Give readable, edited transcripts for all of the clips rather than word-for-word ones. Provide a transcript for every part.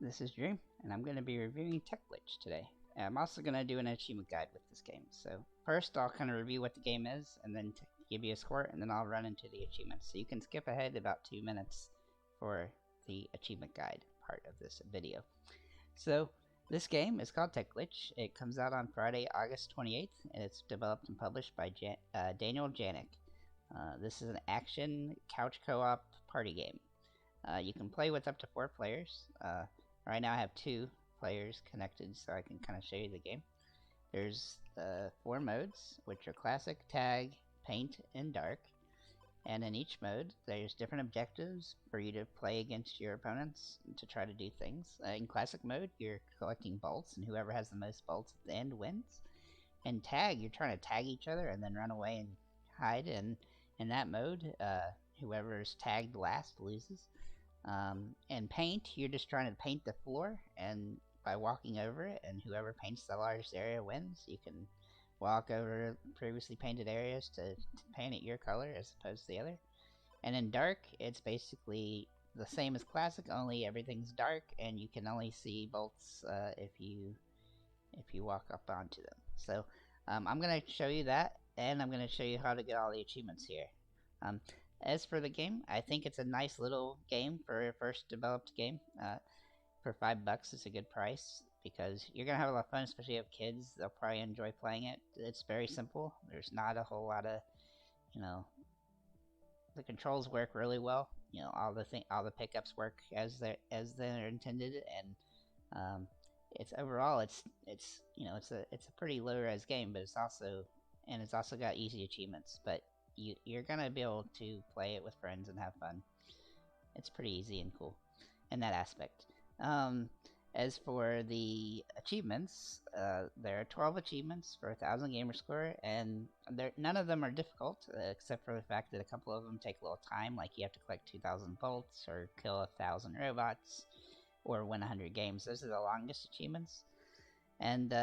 This is Dream, and I'm going to be reviewing Tech Glitch today. I'm also going to do an achievement guide with this game. So first I'll kind of review what the game is, and then give you a score, and then I'll run into the achievements. So you can skip ahead about 2 minutes for the achievement guide part of this video. So this game is called Tech Glitch. It comes out on Friday, August 28th, and it's developed and published by Daniel Janik. This is an action couch co-op party game. You can play with up to 4 players. Right now I have 2 players connected, so I can kind of show you the game. There's 4 modes, which are Classic, Tag, Paint, and Dark. And in each mode, there's different objectives for you to play against your opponents to try to do things. In Classic mode, you're collecting bolts, and whoever has the most bolts at the end wins. In Tag, you're trying to tag each other and then run away and hide. And in that mode, whoever's tagged last loses. And Paint, you're just trying to paint the floor, and by walking over it, and whoever paints the largest area wins. You can walk over previously painted areas to paint it your color as opposed to the other. And in Dark, it's basically the same as Classic, only everything's dark, and you can only see bolts if you walk up onto them. So I'm going to show you that, and I'm going to show you how to get all the achievements here. As for the game, I think it's a nice little game for a first developed game. For $5, it's a good price because you're gonna have a lot of fun, especially if you have kids. They'll probably enjoy playing it. It's very simple. There's not a whole lot of, the controls work really well. All the pickups work as they're intended, and it's overall it's a pretty low res game, but it's also got easy achievements. But you're gonna be able to play it with friends and have fun. It's pretty easy and cool in that aspect. As for the achievements, there are 12 achievements for 1,000 gamer score, and none of them are difficult, except for the fact that a couple of them take a little time, like you have to collect 2,000 bolts, or kill 1,000 robots, or win 100 games. Those are the longest achievements. And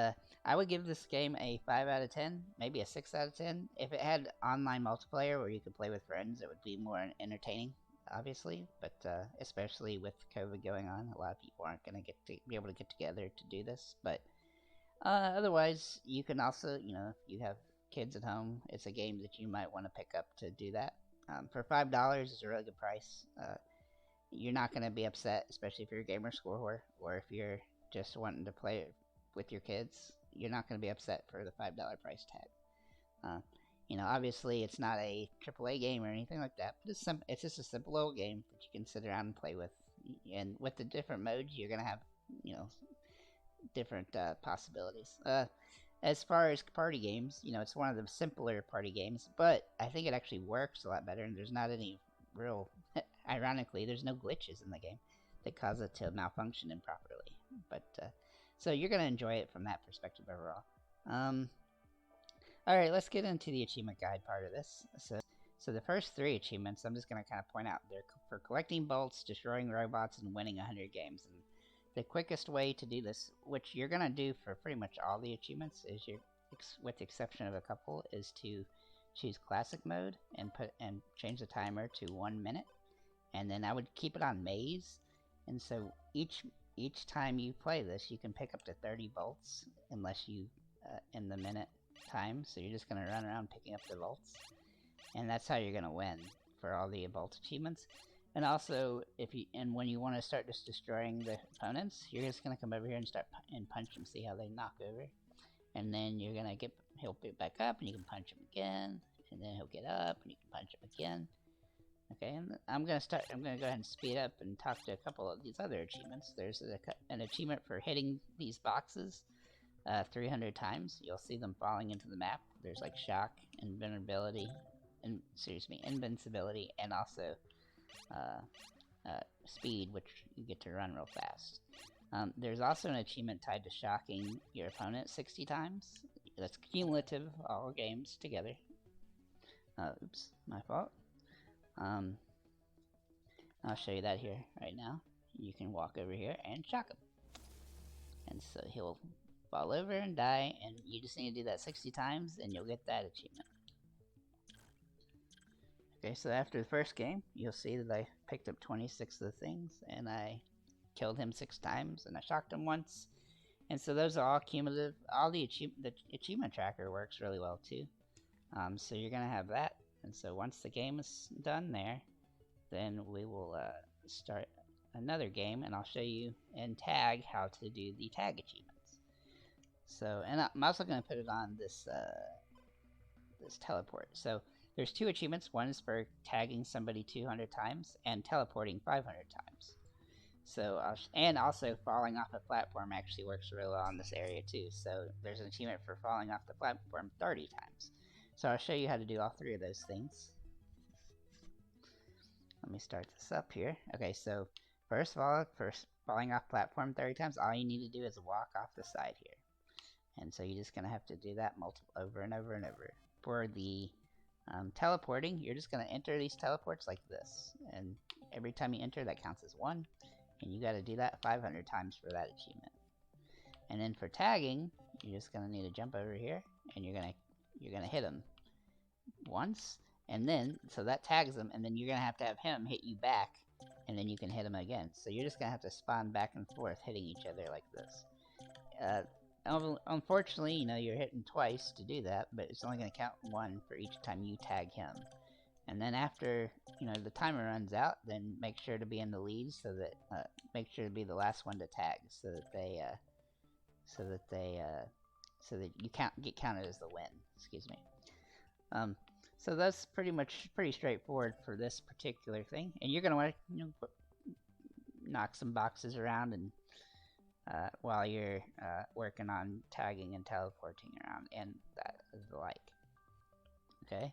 I would give this game a 5 out of 10, maybe a 6 out of 10. If it had online multiplayer where you could play with friends, it would be more entertaining, obviously. But especially with COVID going on, a lot of people aren't going to be able to get together to do this. But otherwise, you can also, if you have kids at home, it's a game that you might want to pick up to do that. For $5, it's a really good price. You're not going to be upset, especially if you're a gamer score whore, or if you're just wanting to play it with your kids. You're not going to be upset for the $5 price tag. Obviously it's not a AAA game or anything like that, but it's just a simple little game that you can sit around and play with. And with the different modes, you're going to have, different possibilities. As far as party games, it's one of the simpler party games, but I think it actually works a lot better, and there's not any real, ironically, there's no glitches in the game that cause it to malfunction improperly. But so you're going to enjoy it from that perspective overall. Alright, let's get into the achievement guide part of this. So the first 3 achievements, I'm just going to kind of point out. They're for collecting bolts, destroying robots, and winning 100 games. And the quickest way to do this, which you're going to do for pretty much all the achievements, is with the exception of a couple, is to choose Classic mode and change the timer to 1 minute. And then I would keep it on maze. And so each time you play this, you can pick up to 30 bolts unless you in the minute time. So you're just going to run around picking up the bolts, and that's how you're going to win for all the bolt achievements. And also, when you want to start just destroying the opponents, you're just going to come over here and punch them, see how they knock over, and then you're going to he'll pick back up, and you can punch him again, and then he'll get up, and you can punch him again. Okay, and I'm going to go ahead and speed up and talk to a couple of these other achievements. There's an achievement for hitting these boxes 300 times. You'll see them falling into the map. There's like shock, invincibility, and also speed, which you get to run real fast. There's also an achievement tied to shocking your opponent 60 times. That's cumulative, all games together. Oops, my fault. I'll show you that here right now. You can walk over here and shock him, and so he'll fall over and die, and you just need to do that 60 times and you'll get that achievement. Okay, so after the first game, you'll see that I picked up 26 of the things, and I killed him 6 times, and I shocked him once. And so those are all cumulative. All the achievement tracker works really well too. So you're gonna have that, and so once the game is done there, then we will start another game, and I'll show you in tag how to do the tag achievements. So, and I'm also gonna put it on this this teleport. So there's 2 achievements. One is for tagging somebody 200 times and teleporting 500 times. So, and also falling off a platform actually works really well in this area too. So there's an achievement for falling off the platform 30 times. So I'll show you how to do all 3 of those things. Let me start this up here. Okay, so first of all, for falling off platform 30 times, all you need to do is walk off the side here. And so you're just going to have to do that over and over and over. For the teleporting, you're just going to enter these teleports like this. And every time you enter, that counts as 1. And you got to do that 500 times for that achievement. And then for tagging, you're just going to need to jump over here, and you're gonna hit him once, and then so that tags him, and then you're gonna have him hit you back, and then you can hit him again. So you're just gonna have to spawn back and forth hitting each other like this. Unfortunately, you know, you're hitting twice to do that, but it's only gonna count 1 for each time you tag him. And then after, you know, the timer runs out, then make sure to be in the lead, so that make sure to be the last one to tag, so that you get counted as the win. Excuse me. So that's pretty straightforward for this particular thing, and you're gonna want to knock some boxes around and while you're working on tagging and teleporting around and that is the like. Okay.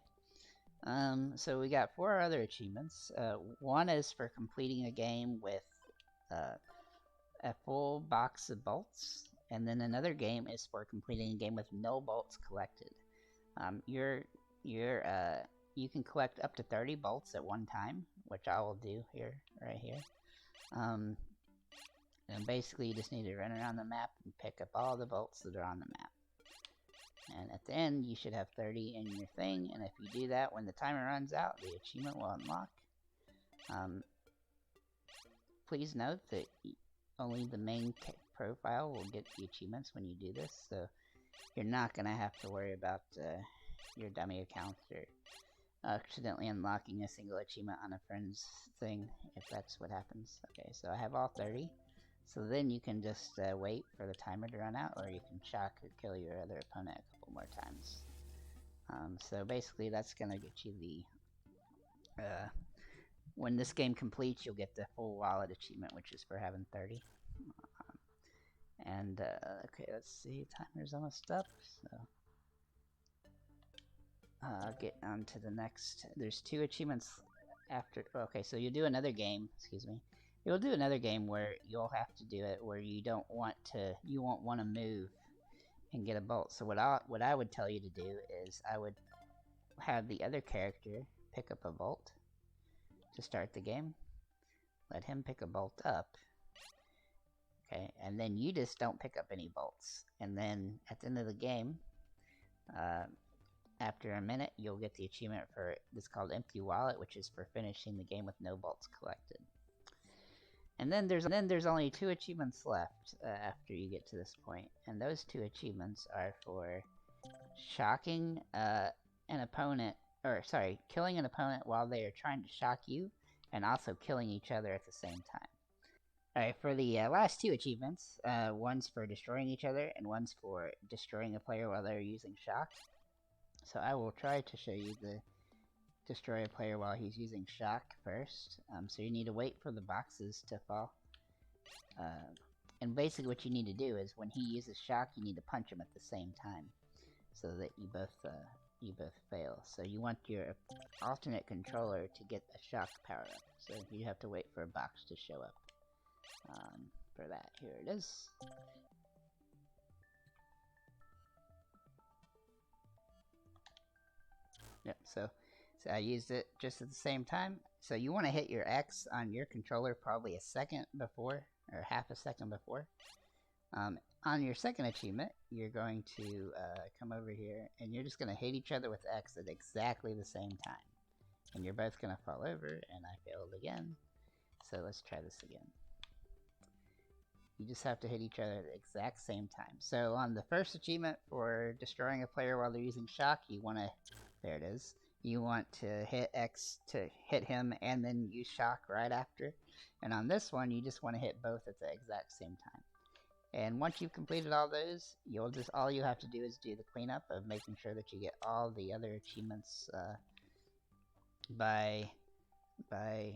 So we got 4 other achievements. One is for completing a game with a full box of bolts, and then another game is for completing a game with no bolts collected. You can collect up to 30 bolts at one time, which I will do right here. And basically you just need to run around the map and pick up all the bolts that are on the map. And at the end, you should have 30 in your thing, and if you do that, when the timer runs out, the achievement will unlock. Please note that only the main profile will get the achievements when you do this, so you're not going to have to worry about your dummy accounts or accidentally unlocking a single achievement on a friend's thing, if that's what happens. Okay, so I have all 30. So then you can just wait for the timer to run out, or you can shock or kill your other opponent a couple more times. So basically that's going to get you the... when this game completes, you'll get the full wallet achievement, which is for having 30. Okay, let's see, timer's almost up, so... I'll get on to the next. There's 2 achievements after... Okay, so you do another game, excuse me. You'll do another game where you'll have to do it where you won't want to move and get a bolt. So what I would tell you to do is I would have the other character pick up a bolt to start the game. Let him pick a bolt up. Okay, and then you just don't pick up any bolts. And then at the end of the game, after a minute, you'll get the achievement for it's called Empty Wallet, which is for finishing the game with no bolts collected. And then there's only 2 achievements left after you get to this point, and those 2 achievements are for shocking an opponent, or sorry, killing an opponent while they are trying to shock you, and also killing each other at the same time. Alright, for the last 2 achievements, one's for destroying each other, and one's for destroying a player while they're using shock. So I will try to show you the destroy a player while he's using shock first. So you need to wait for the boxes to fall. And basically what you need to do is when he uses shock, you need to punch him at the same time, so that you both fail. So you want your alternate controller to get a shock power up. So you have to wait for a box to show up for that. Here it is. Yep, so I used it just at the same time. So you want to hit your X on your controller probably a second before, or half a second before. On your second achievement, you're going to come over here, and you're just going to hit each other with X at exactly the same time. And you're both going to fall over, and I failed again. So let's try this again. You just have to hit each other at the exact same time. So on the first achievement for destroying a player while they're using shock, you want to, there it is, you want to hit X to hit him and then use shock right after. And on this one, you just want to hit both at the exact same time. And once you've completed all those, all you have to do is do the cleanup of making sure that you get all the other achievements by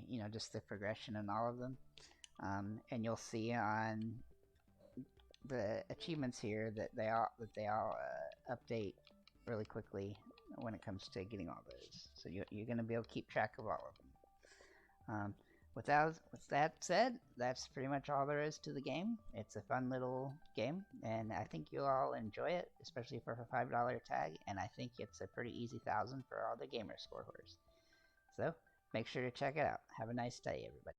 you know, just the progression in all of them. And you'll see on the achievements here that they all update really quickly when it comes to getting all those. So you're going to be able to keep track of all of them. With that said, that's pretty much all there is to the game. It's a fun little game, and I think you'll all enjoy it, especially for a $5 tag, and I think it's a pretty easy 1,000 for all the gamer score holders. So, make sure to check it out. Have a nice day, everybody.